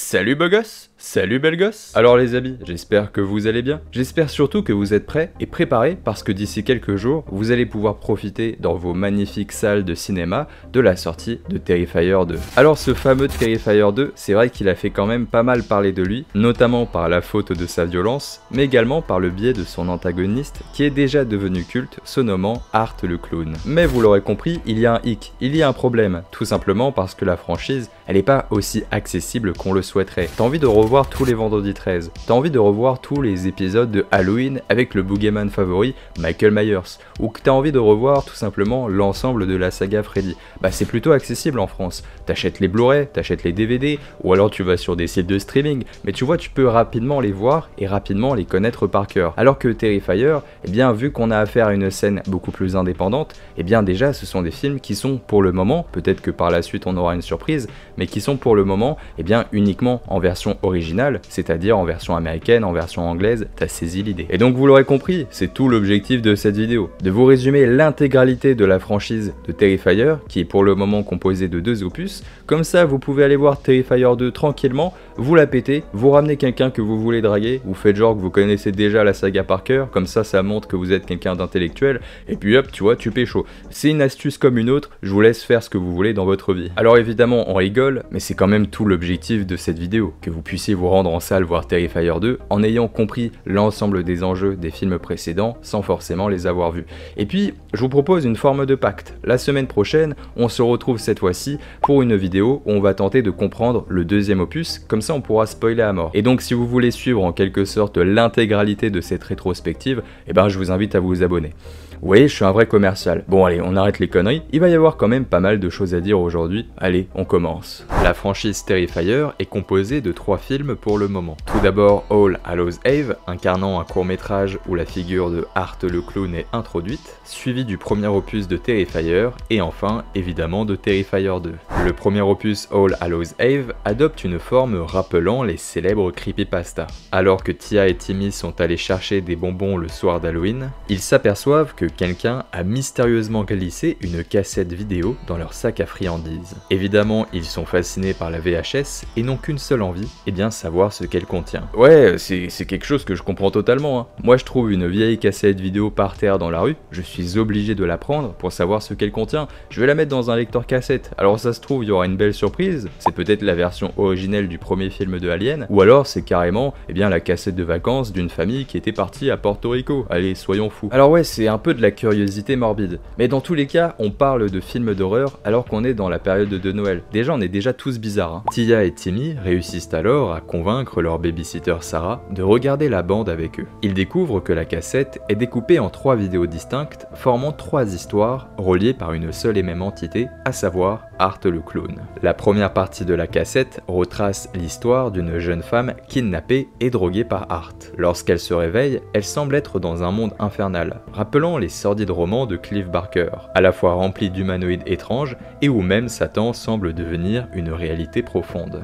Salut beau gosse, salut belle gosse. Alors les amis, j'espère que vous allez bien. J'espère surtout que vous êtes prêts et préparés parce que d'ici quelques jours, vous allez pouvoir profiter dans vos magnifiques salles de cinéma de la sortie de Terrifier 2. Alors ce fameux Terrifier 2, c'est vrai qu'il a fait quand même pas mal parler de lui, notamment par la faute de sa violence, mais également par le biais de son antagoniste qui est déjà devenu culte, se nommant Art le Clown. Mais vous l'aurez compris, il y a un hic, il y a un problème, tout simplement parce que la franchise, elle n'est pas aussi accessible qu'on le souhaiterait. T'as envie de revoir tous les vendredis 13, t'as envie de revoir tous les épisodes de Halloween avec le boogeyman favori Michael Myers, ou que t'as envie de revoir tout simplement l'ensemble de la saga Freddy. Bah c'est plutôt accessible en France, t'achètes les Blu-ray, t'achètes les DVD, ou alors tu vas sur des sites de streaming, mais tu vois tu peux rapidement les voir et rapidement les connaître par cœur. Alors que Terrifier, eh bien vu qu'on a affaire à une scène beaucoup plus indépendante, eh bien déjà ce sont des films qui sont pour le moment, peut-être que par la suite on aura une surprise, mais qui sont pour le moment eh bien uniquement en version originale, c'est-à-dire en version américaine, en version anglaise, t'as saisi l'idée. Et donc vous l'aurez compris, c'est tout l'objectif de cette vidéo, de vous résumer l'intégralité de la franchise de Terrifier, qui est pour le moment composée de 2 opus, comme ça vous pouvez aller voir Terrifier 2 tranquillement, vous la pétez, vous ramenez quelqu'un que vous voulez draguer, vous faites genre que vous connaissez déjà la saga par cœur, comme ça montre que vous êtes quelqu'un d'intellectuel, et puis hop, tu vois, tu pécho. C'est une astuce comme une autre, je vous laisse faire ce que vous voulez dans votre vie. Alors évidemment on rigole, mais c'est quand même tout l'objectif de cette vidéo, que vous puissiez vous rendre en salle voir Terrifier 2 en ayant compris l'ensemble des enjeux des films précédents sans forcément les avoir vus. Et puis, je vous propose une forme de pacte. La semaine prochaine, on se retrouve cette fois-ci pour une vidéo où on va tenter de comprendre le deuxième opus, comme ça on pourra spoiler à mort. Et donc si vous voulez suivre en quelque sorte l'intégralité de cette rétrospective, eh ben je vous invite à vous abonner. Oui, je suis un vrai commercial. Bon allez, on arrête les conneries, il va y avoir quand même pas mal de choses à dire aujourd'hui. Allez, on commence. La franchise Terrifier est composée de 3 films pour le moment. Tout d'abord All Hallows Eve, incarnant un court-métrage où la figure de Art le Clown est introduite, suivi du premier opus de Terrifier, et enfin, évidemment, de Terrifier 2. Le premier opus All Hallows Eve adopte une forme rappelant les célèbres creepypasta. Alors que Tia et Timmy sont allés chercher des bonbons le soir d'Halloween, ils s'aperçoivent que quelqu'un a mystérieusement glissé une cassette vidéo dans leur sac à friandises. Évidemment, ils sont fascinés par la VHS et n'ont qu'une seule envie, et bien savoir ce qu'elle contient. Ouais, c'est quelque chose que je comprends totalement, hein. Moi je trouve une vieille cassette vidéo par terre dans la rue, je suis obligé de la prendre pour savoir ce qu'elle contient. Je vais la mettre dans un lecteur cassette, alors ça se trouve il y aura une belle surprise, c'est peut-être la version originelle du premier film de Alien, ou alors c'est carrément eh bien, la cassette de vacances d'une famille qui était partie à Porto Rico. Allez, soyons fous. Alors ouais, c'est un peu de la curiosité morbide. Mais dans tous les cas, on parle de films d'horreur alors qu'on est dans la période de Noël. Déjà, on est déjà tous bizarres, hein. Tia et Timmy réussissent alors à convaincre leur babysitter Sarah de regarder la bande avec eux. Ils découvrent que la cassette est découpée en 3 vidéos distinctes, formant 3 histoires reliées par une seule et même entité, à savoir Art le Clown. La première partie de la cassette retrace l'histoire d'une jeune femme kidnappée et droguée par Art. Lorsqu'elle se réveille, elle semble être dans un monde infernal, rappelant les sordides romans de Clive Barker, à la fois remplis d'humanoïdes étranges et où même Satan semble devenir une réalité profonde.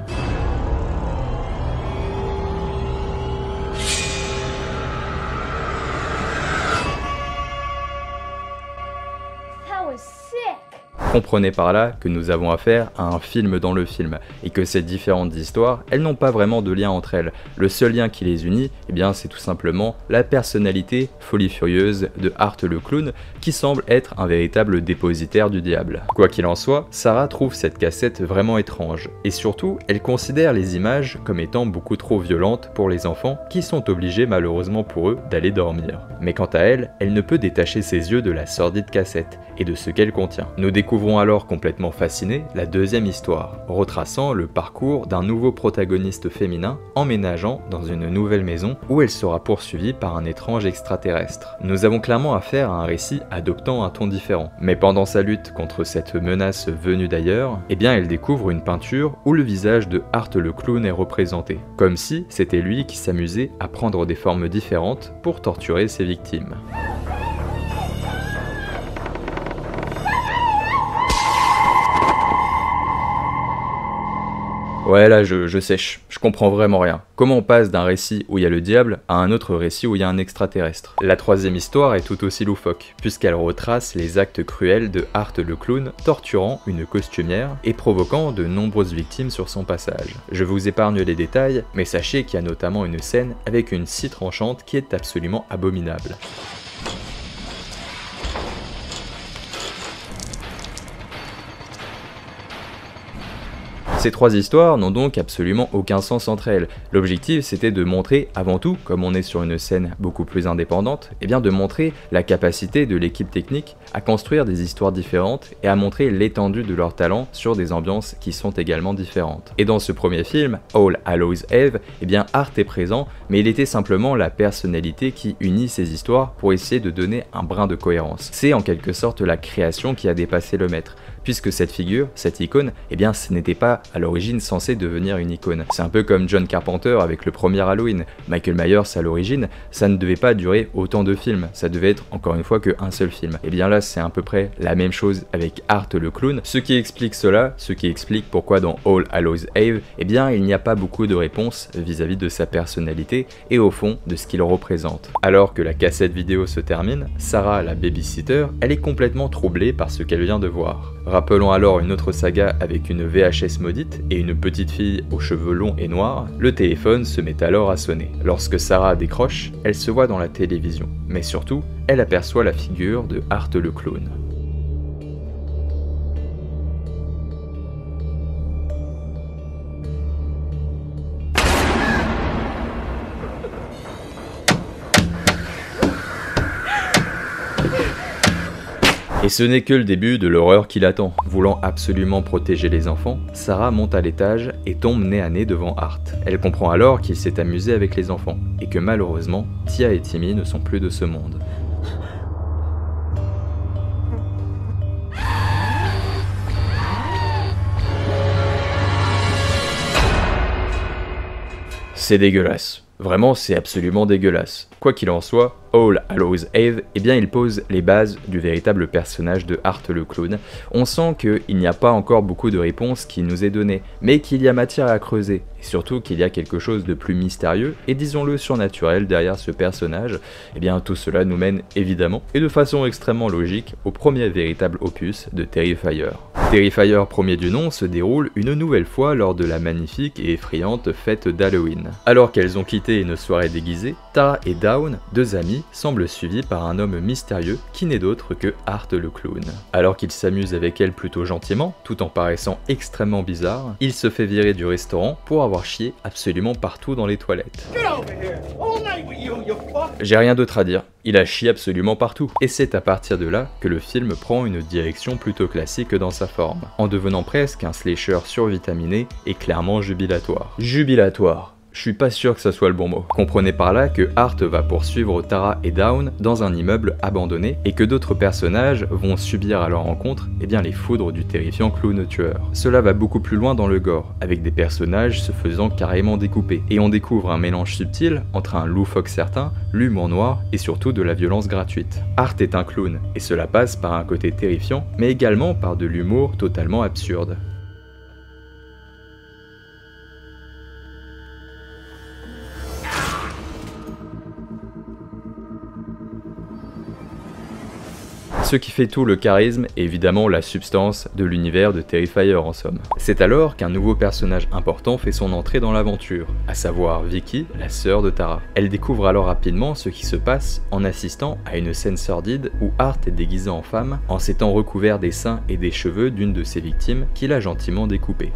Comprenez par là que nous avons affaire à un film dans le film, et que ces différentes histoires, elles n'ont pas vraiment de lien entre elles. Le seul lien qui les unit, eh bien c'est tout simplement la personnalité folie furieuse de Art le Clown, qui semble être un véritable dépositaire du diable. Quoi qu'il en soit, Sarah trouve cette cassette vraiment étrange, et surtout, elle considère les images comme étant beaucoup trop violentes pour les enfants, qui sont obligés malheureusement pour eux d'aller dormir. Mais quant à elle, elle ne peut détacher ses yeux de la sordide cassette, et de ce qu'elle contient. Nous découvrons alors complètement fascinés la deuxième histoire, retraçant le parcours d'un nouveau protagoniste féminin emménageant dans une nouvelle maison où elle sera poursuivie par un étrange extraterrestre. Nous avons clairement affaire à un récit adoptant un ton différent, mais pendant sa lutte contre cette menace venue d'ailleurs, eh bien elle découvre une peinture où le visage de Art le Clown est représenté, comme si c'était lui qui s'amusait à prendre des formes différentes pour torturer ses victimes. Ouais là je sèche, je comprends vraiment rien. Comment on passe d'un récit où il y a le diable à un autre récit où il y a un extraterrestre? La troisième histoire est tout aussi loufoque, puisqu'elle retrace les actes cruels de Art le clown, torturant une costumière et provoquant de nombreuses victimes sur son passage. Je vous épargne les détails, mais sachez qu'il y a notamment une scène avec une scie tranchante qui est absolument abominable. Ces trois histoires n'ont donc absolument aucun sens entre elles. L'objectif c'était de montrer avant tout, comme on est sur une scène beaucoup plus indépendante, et bien de montrer la capacité de l'équipe technique à construire des histoires différentes et à montrer l'étendue de leur talent sur des ambiances qui sont également différentes. Et dans ce premier film, All Hallows Eve, et bien Art est présent, mais il était simplement la personnalité qui unit ces histoires pour essayer de donner un brin de cohérence. C'est en quelque sorte la création qui a dépassé le maître, puisque cette figure, cette icône, eh bien ce n'était pas à l'origine censé devenir une icône. C'est un peu comme John Carpenter avec le premier Halloween. Michael Myers à l'origine, ça ne devait pas durer autant de films, ça devait être encore une fois qu'un seul film. Et bien là c'est à peu près la même chose avec Art le clown, ce qui explique cela, ce qui explique pourquoi dans All Hallows Eve, eh bien il n'y a pas beaucoup de réponses vis-à-vis de sa personnalité et au fond de ce qu'il représente. Alors que la cassette vidéo se termine, Sarah la babysitter, elle est complètement troublée par ce qu'elle vient de voir. Rappelons alors une autre saga avec une VHS maudite et une petite fille aux cheveux longs et noirs, le téléphone se met alors à sonner. Lorsque Sarah décroche, elle se voit dans la télévision, mais surtout, elle aperçoit la figure de Art le clown. Et ce n'est que le début de l'horreur qui l'attend. Voulant absolument protéger les enfants, Sarah monte à l'étage et tombe nez à nez devant Art. Elle comprend alors qu'il s'est amusé avec les enfants, et que malheureusement, Tia et Timmy ne sont plus de ce monde. C'est dégueulasse. Vraiment, c'est absolument dégueulasse. Quoi qu'il en soit, All Hallows Eve, eh bien il pose les bases du véritable personnage de Art le clown. On sent qu'il n'y a pas encore beaucoup de réponses qui nous est données, mais qu'il y a matière à creuser, et surtout qu'il y a quelque chose de plus mystérieux, et disons-le surnaturel derrière ce personnage. Eh bien tout cela nous mène évidemment, et de façon extrêmement logique, au premier véritable opus de Terrifier. Terrifier premier du nom se déroule une nouvelle fois lors de la magnifique et effrayante fête d'Halloween. Alors qu'elles ont quitté une soirée déguisée, Tara et Dawn, deux amis, semblent suivis par un homme mystérieux qui n'est d'autre que Art le clown. Alors qu'il s'amuse avec elle plutôt gentiment, tout en paraissant extrêmement bizarre, il se fait virer du restaurant pour avoir chié absolument partout dans les toilettes. J'ai rien d'autre à dire, il a chié absolument partout. Et c'est à partir de là que le film prend une direction plutôt classique dans sa forme, en devenant presque un slasher survitaminé et clairement jubilatoire. Jubilatoire. Je suis pas sûr que ça soit le bon mot. Comprenez par là que Art va poursuivre Tara et Dawn dans un immeuble abandonné et que d'autres personnages vont subir à leur rencontre les foudres du terrifiant clown tueur. Cela va beaucoup plus loin dans le gore, avec des personnages se faisant carrément découper, et on découvre un mélange subtil entre un loufoque certain, l'humour noir et surtout de la violence gratuite. Art est un clown, et cela passe par un côté terrifiant, mais également par de l'humour totalement absurde. Ce qui fait tout le charisme et évidemment la substance de l'univers de Terrifier en somme. C'est alors qu'un nouveau personnage important fait son entrée dans l'aventure, à savoir Vicky, la sœur de Tara. Elle découvre alors rapidement ce qui se passe en assistant à une scène sordide où Art est déguisé en femme en s'étant recouvert des seins et des cheveux d'une de ses victimes qu'il a gentiment découpée.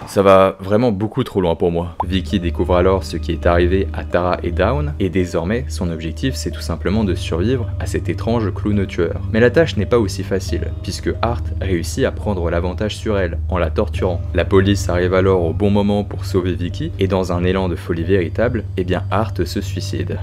Ça va vraiment beaucoup trop loin pour moi. Vicky découvre alors ce qui est arrivé à Tara et Dawn, et désormais, son objectif c'est tout simplement de survivre à cet étrange clown tueur. Mais la tâche n'est pas aussi facile, puisque Art réussit à prendre l'avantage sur elle, en la torturant. La police arrive alors au bon moment pour sauver Vicky, et dans un élan de folie véritable, Art se suicide.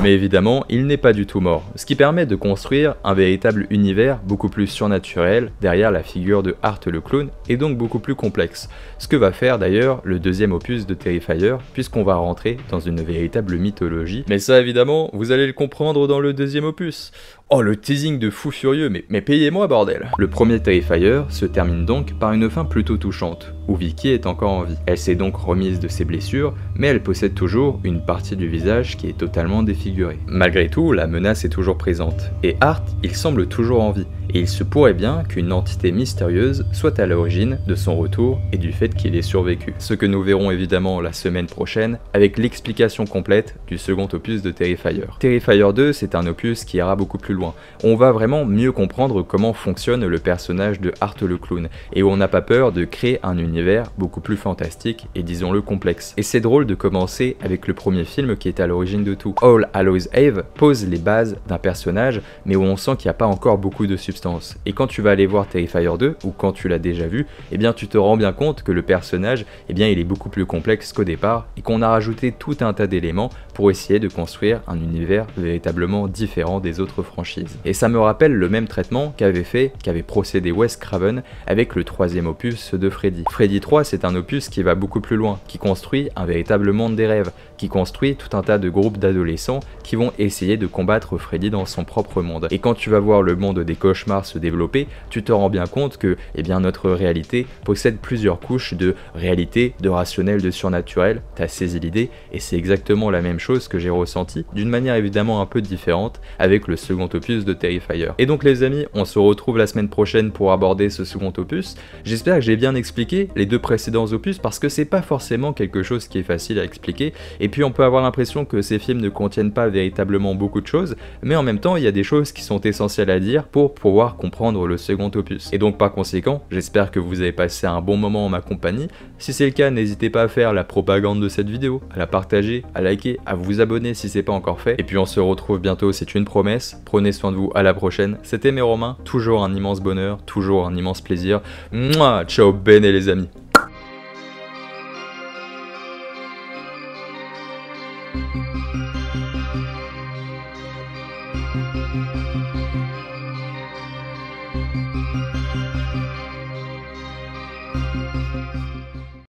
Mais évidemment, il n'est pas du tout mort, ce qui permet de construire un véritable univers beaucoup plus surnaturel derrière la figure de Art le clown, et donc beaucoup plus complexe. Ce que va faire d'ailleurs le deuxième opus de Terrifier, puisqu'on va rentrer dans une véritable mythologie. Mais ça évidemment, vous allez le comprendre dans le deuxième opus. Oh, le teasing de fou furieux, mais payez-moi bordel. Le premier Terrifier se termine donc par une fin plutôt touchante, où Vicky est encore en vie. Elle s'est donc remise de ses blessures, mais elle possède toujours une partie du visage qui est totalement défigurée. Malgré tout, la menace est toujours présente, et Art, il semble toujours en vie, et il se pourrait bien qu'une entité mystérieuse soit à l'origine de son retour et du fait qu'il ait survécu. Ce que nous verrons évidemment la semaine prochaine, avec l'explication complète du second opus de Terrifier. Terrifier 2, c'est un opus qui ira beaucoup plus loin. On va vraiment mieux comprendre comment fonctionne le personnage de Art le clown, et où on n'a pas peur de créer un univers beaucoup plus fantastique et disons-le complexe. Et c'est drôle de commencer avec le premier film qui est à l'origine de tout. All Hallows Eve pose les bases d'un personnage, mais où on sent qu'il n'y a pas encore beaucoup de substance. Et quand tu vas aller voir Terrifier 2, ou quand tu l'as déjà vu, eh bien tu te rends bien compte que le personnage, eh bien il est beaucoup plus complexe qu'au départ, et qu'on a rajouté tout un tas d'éléments pour essayer de construire un univers véritablement différent des autres franchises. Et ça me rappelle le même traitement qu'avait procédé Wes Craven avec le troisième opus de Freddy. Freddy 3, c'est un opus qui va beaucoup plus loin, qui construit un véritable monde des rêves, qui construit tout un tas de groupes d'adolescents qui vont essayer de combattre Freddy dans son propre monde. Et quand tu vas voir le monde des cauchemars se développer, tu te rends bien compte que eh bien, notre réalité possède plusieurs couches de réalité, de rationnel, de surnaturel. T'as saisi l'idée, et c'est exactement la même chose que j'ai ressenti, d'une manière évidemment un peu différente, avec le second opus de Terrifier. Et donc les amis, on se retrouve la semaine prochaine pour aborder ce second opus. J'espère que j'ai bien expliqué les deux précédents opus, parce que c'est pas forcément quelque chose qui est facile à expliquer, et puis on peut avoir l'impression que ces films ne contiennent pas véritablement beaucoup de choses, mais en même temps il y a des choses qui sont essentielles à dire pour pouvoir comprendre le second opus. Et donc par conséquent, j'espère que vous avez passé un bon moment en ma compagnie. Si c'est le cas, n'hésitez pas à faire la propagande de cette vidéo, à la partager, à liker, à vous abonner si c'est pas encore fait. Et puis on se retrouve bientôt, c'est une promesse. Prenez soin de vous, à la prochaine. C'était Méromain, toujours un immense bonheur, toujours un immense plaisir. Mouah, ciao bene les amis.